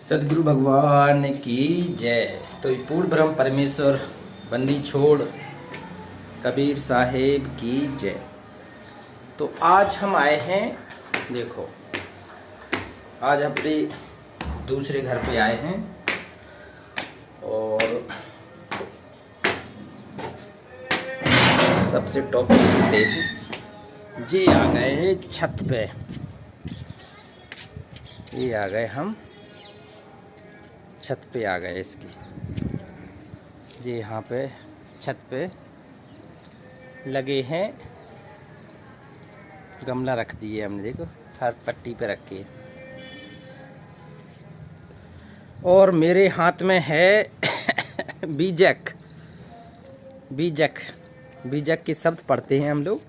सदगुरु भगवान की जय। तो पूर्ण ब्रह्म परमेश्वर बंदी छोड़ कबीर साहेब की जय। तो आज हम आए हैं, देखो आज अपने दूसरे घर पे आए हैं और सबसे टॉप पे जी आ गए हैं छत पे। ये आ गए हम छत पे आ गए इसकी जी। यहाँ पे छत पे लगे हैं, गमला रख दिए हमने, देखो हर पट्टी पे रखे। और मेरे हाथ में है बीजक। बीजक बीजक के शब्द पढ़ते हैं हम लोग।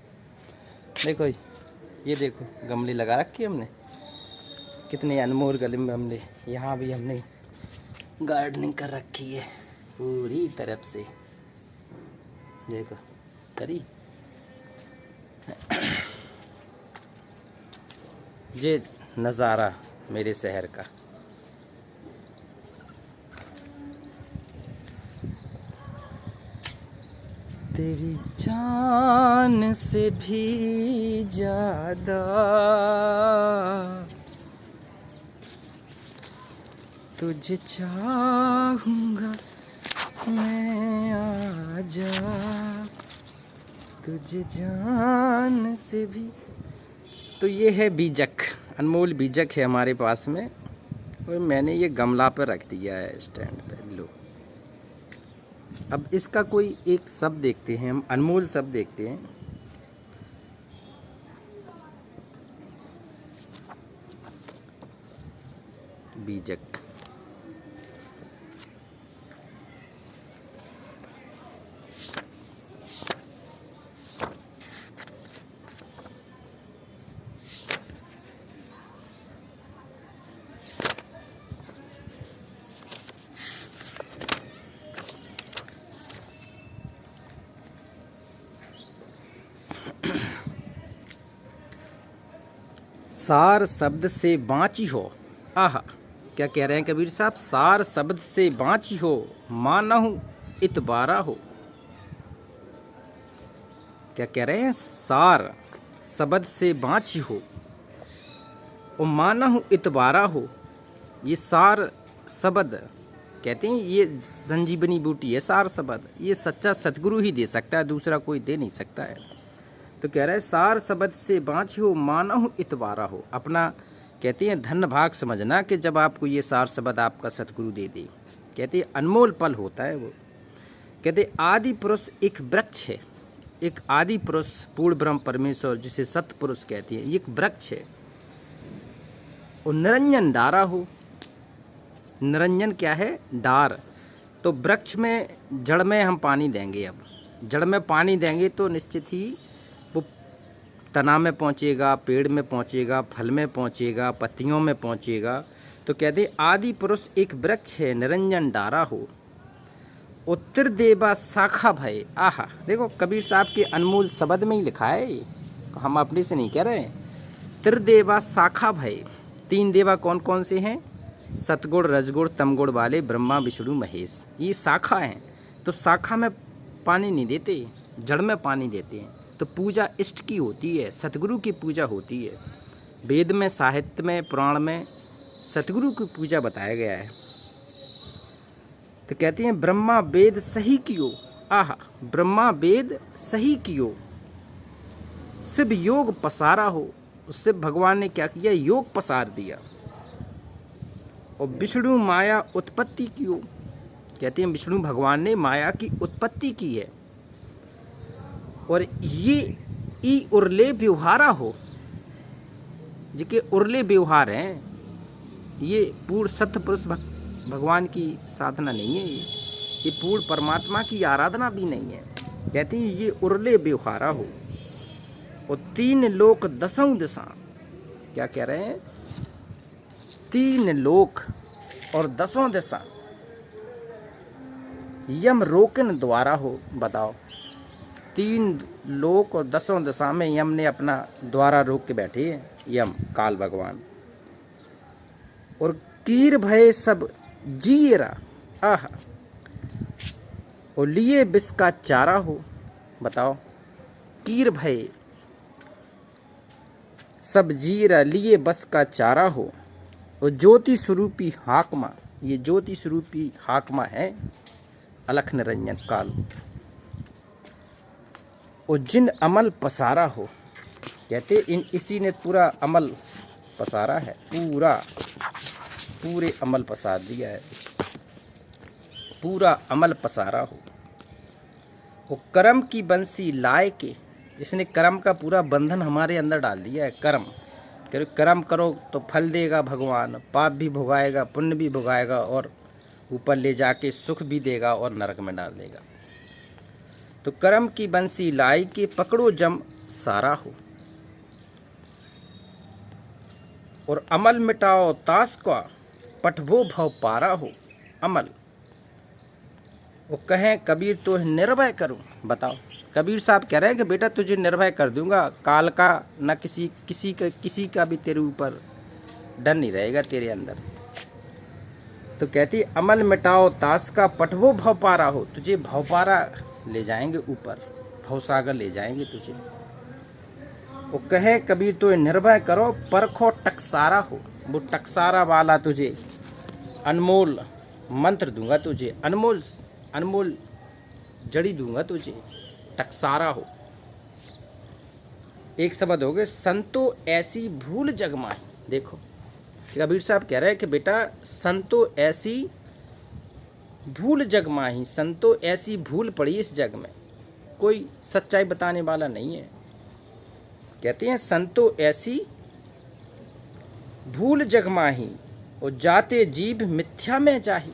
देखो ये देखो गमले लगा रखे हमने, कितने अनमोल गमले। यहाँ भी हमने गार्डनिंग कर रखी है पूरी तरफ से, देखो करी। ये नज़ारा मेरे शहर का। तेरी जान से भी ज़्यादा तुझे चाहूँगा मैं, आजा तुझे जान से भी। तो ये है बीजक, अनमोल बीजक है हमारे पास में, और मैंने ये गमला पर रख दिया है स्टैंड पे। लो अब इसका कोई एक शब्द देखते हैं हम, अनमोल शब्द देखते हैं। बीजक सार शब्द से बाँची हो। आहा, क्या कह रहे हैं कबीर साहब? सार शब्द से बाँची हो, मानहु इतबारा हो। क्या कह रहे हैं? सार शब्द से बाँची हो और मानहु इतबारा हो। ये सार शब्द कहते हैं, ये संजीवनी बूटी है। सार शब्द ये सच्चा सतगुरु ही दे सकता है, दूसरा कोई दे नहीं सकता है। तो कह रहा है सार शब्द से बाँची हो, मानहु इतबारा हो। अपना कहते हैं धन भाग समझना कि जब आपको ये सार शब्द आपका सतगुरु दे दे। कहते हैं अनमोल पल होता है वो। कहते आदि पुरुष एक वृक्ष है, एक आदि पुरुष पूर्ण ब्रह्म परमेश्वर जिसे सतपुरुष कहते हैं, एक वृक्ष है। और निरंजन डारा हो। निरंजन क्या है? डार। तो वृक्ष में जड़ में हम पानी देंगे। अब जड़ में पानी देंगे तो निश्चित ही वो तना में पहुँचेगा, पेड़ में पहुँचेगा, फल में पहुँचेगा, पत्तियों में पहुँचेगा। तो कहते हैं आदि पुरुष एक वृक्ष है, निरंजन डारा हो। उत्तर देवा शाखा भय। आहा, देखो कबीर साहब के अनमोल शब्द में ही लिखा है, हम अपने से नहीं कह रहे हैं। त्रिदेवा शाखा भय। तीन देवा कौन कौन से हैं? सतगुण, रजगुण, तमगुण वाले ब्रह्मा विष्णु महेश, ये शाखा हैं। तो शाखा में पानी नहीं देते, जड़ में पानी देते हैं। तो पूजा इष्ट की होती है, सतगुरु की पूजा होती है। वेद में, साहित्य में, पुराण में सतगुरु की पूजा बताया गया है। तो कहते हैं ब्रह्मा वेद सही कियो। आहा, ब्रह्मा वेद सही कियो, शिव योग पसारा हो। उससे भगवान ने क्या किया? योग पसार दिया। और विष्णु माया उत्पत्ति कियो। कहते हैं विष्णु भगवान ने माया की उत्पत्ति की है। और ये ई उर्ले व्यवहारा हो, जिनके उर्ले व्यवहार हैं, ये पूर्ण सत्य पुरुष भगवान की साधना नहीं है। ये पूर्ण परमात्मा की आराधना भी नहीं है। कहते हैं ये उर्ले व्यवहारा हो। और तीन लोक दसों दिशा। क्या कह रहे हैं? तीन लोक और दसों दिशा यम रोकन द्वारा हो। बताओ, तीन लोक और दसों दिशा में यम ने अपना द्वारा रोक के बैठे हैं। यम काल भगवान। और कीर भय सब जीरा, आहा, और लिए विष का चारा हो। बताओ, कीर भय सब जीरा, लिए बस का चारा हो। और ज्योति स्वरूपी हाकमा, ये ज्योति स्वरूपी हाकमा है अलख निरंजन काल। और जिन अमल पसारा हो, कहते इन इसी ने पूरा अमल पसारा है, पूरे अमल पसार दिया है, पूरा अमल पसारा हो। वो कर्म की बंसी लाए के, इसने कर्म का पूरा बंधन हमारे अंदर डाल दिया है। कर्म करो तो फल देगा भगवान, पाप भी भुगाएगा, पुण्य भी भुगाएगा, और ऊपर ले जाके सुख भी देगा और नरक में डाल देगा। तो कर्म की बंसी लाई के पकड़ो जम सारा हो। और अमल मिटाओ ताश का, पठभो भव पारा हो। अमल, वो कहें कबीर तो निर्भय करूं। बताओ, कबीर साहब कह रहे हैं कि बेटा तुझे निर्भय कर दूंगा, काल का न किसी का भी तेरे ऊपर डर नहीं रहेगा तेरे अंदर। तो कहती अमल मिटाओ ताश का, पठभो भव पारा हो। तुझे भवपारा ले जाएंगे ऊपर, भवसागर ले जाएंगे तुझे। वो कहे कबीर तो निर्भय करो, परखो टकसारा हो। वो टकसारा वाला तुझे अनमोल मंत्र दूंगा, तुझे अनमोल जड़ी दूंगा तुझे, टकसारा हो। एक शब्द हो गए, संतो ऐसी भूल जगमाही। देखो, कबीर साहब कह रहे हैं कि बेटा संतो ऐसी भूल जगमाही, संतो ऐसी भूल पड़ी इस जग में, कोई सच्चाई बताने वाला नहीं है। कहते हैं संतो ऐसी भूल जगमाही, और जाते जीभ मिथ्या में जाही।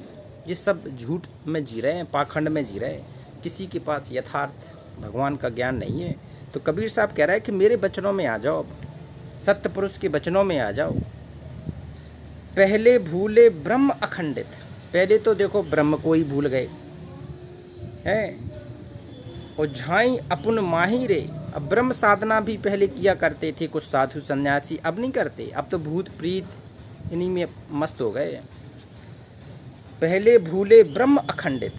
ये सब झूठ में जी रहे हैं, पाखंड में जी रहे हैं, किसी के पास यथार्थ भगवान का ज्ञान नहीं है। तो कबीर साहब कह रहा है कि मेरे वचनों में आ जाओ, सत्य पुरुष के वचनों में आ जाओ। पहले भूले ब्रह्म अखंडित, पहले तो देखो ब्रह्म को ही भूल गए हैं। और झाई अपुन माही रे, अब ब्रह्म साधना भी पहले किया करते थे कुछ साधु सन्यासी, अब नहीं करते, अब तो भूत प्रीत इन्हीं में मस्त हो गए। पहले भूले ब्रह्म अखंडित,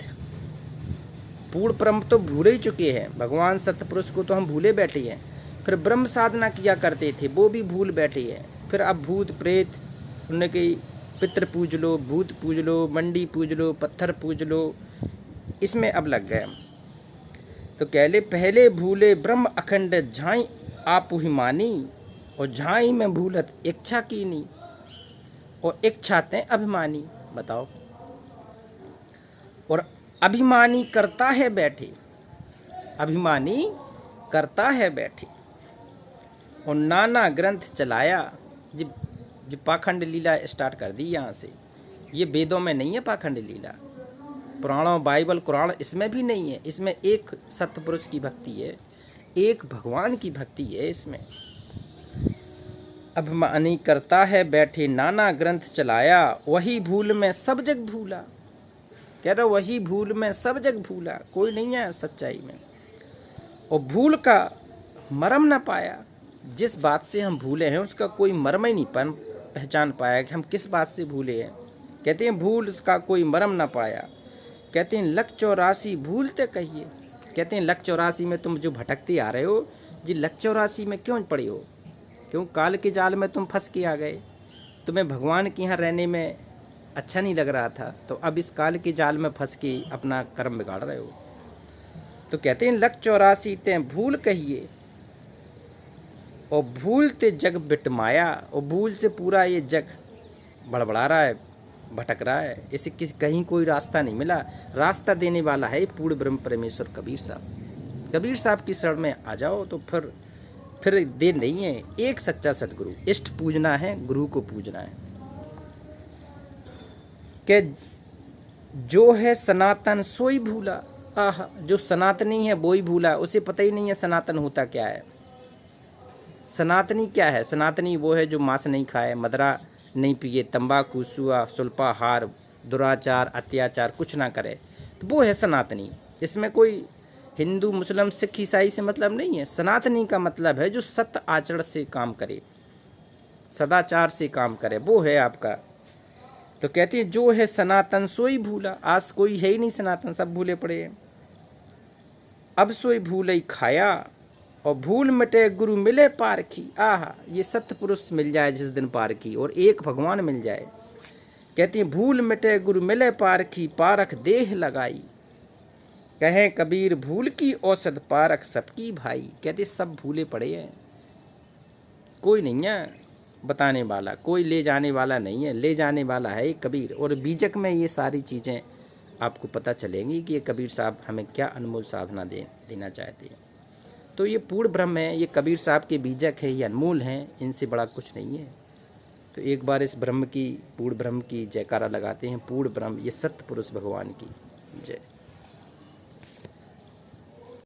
पूर्ण ब्रह्म तो भूले ही चुके हैं, भगवान सतपुरुष को तो हम भूले बैठे हैं। फिर ब्रह्म साधना किया करते थे, वो भी भूल बैठे हैं। फिर अब भूत प्रेत, उनके पितृ पूज लो, भूत पूज लो, मंडी पूज लो, पत्थर पूज लो, इसमें अब लग गए। तो कहले पहले भूले ब्रह्म अखंड, झाई आपु ही मानी। और झाई में भूलत इच्छा कीनी, और इच्छाते अभिमानी। बताओ, और अभिमानी करता है बैठे, अभिमानी करता है बैठे। और नाना ग्रंथ चलाया, जो पाखंड लीला स्टार्ट कर दी यहाँ से। ये वेदों में नहीं है पाखंड लीला, पुराणों बाइबल कुरान इसमें भी नहीं है। इसमें एक सत्पुरुष की भक्ति है, एक भगवान की भक्ति है इसमें। अभिमानी करता है बैठे, नाना ग्रंथ चलाया, वही भूल में सब जग भूला। कह रहा वही भूल में सब जग भूला, कोई नहीं है सच्चाई में। और भूल का मरम न पाया, जिस बात से हम भूले हैं उसका कोई मरम ही नहीं पहचान पाया कि हम किस बात से भूले हैं। कहते हैं भूल उसका कोई मरम न पाया। कहते हैं लक 84 भूलते कहिए। कहते हैं लक 84 में तुम जो भटकते आ रहे हो, जी लक 84 में क्यों पड़े हो? क्यों काल के जाल में तुम फंस के आ गए? तुम्हें भगवान के यहाँ रहने में अच्छा नहीं लग रहा था, तो अब इस काल के जाल में फंस के अपना कर्म बिगाड़ रहे हो। तो कहते हैं लक 84 ते भूल कहिए, और भूल ते जग बिटमाया। और भूल से पूरा ये जग बड़बड़ा रहा है, भटक रहा है, इसे कहीं कोई रास्ता नहीं मिला। रास्ता देने वाला है पूर्ण ब्रह्म परमेश्वर कबीर साहब। कबीर साहब की शरण में आ जाओ तो फिर देर नहीं है। एक सच्चा सदगुरु, इष्ट पूजना है, गुरु को पूजना है। कि जो है सनातन सोई भूला। आहा, जो सनातनी है वो ही भूला, उसे पता ही नहीं है सनातन होता क्या है। सनातनी क्या है? सनातनी वो है जो मांस नहीं खाए, मदरा नहीं पिए, तंबाकू, सुआ, सुल्पा, हार, दुराचार, अत्याचार कुछ ना करे, तो वो है सनातनी। इसमें कोई हिंदू, मुस्लिम, सिख, ईसाई से मतलब नहीं है। सनातनी का मतलब है जो सत्य आचरण से काम करे, सदाचार से काम करे, वो है आपका तो कहते हैं जो है सनातन सोई भूला। आज कोई है ही नहीं सनातन, सब भूले पड़े हैं। अब सोई भूल खाया और भूल मिटे गुरु मिले पारखी। आहा, ये सत्य पुरुष मिल जाए जिस दिन पारखी, और एक भगवान मिल जाए। कहती हैं भूल मिटे गुरु मिले पारखी, पारख देह लगाई। कहे कबीर भूल की औसत, पारख सबकी भाई। कहते सब भूले पड़े हैं, कोई नहीं है बताने वाला, कोई ले जाने वाला नहीं है। ले जाने वाला है एक कबीर। और बीजक में ये सारी चीज़ें आपको पता चलेंगी कि ये कबीर साहब हमें क्या अनमोल साधना देना चाहते हैं। तो ये पूर्ण ब्रह्म है, ये कबीर साहब के बीजक है, ये अनमोल हैं, इनसे बड़ा कुछ नहीं है। तो एक बार इस ब्रह्म की, पूर्ण ब्रह्म की जयकारा लगाते हैं। पूर्ण ब्रह्म, ये सत्य पुरुष भगवान की जय।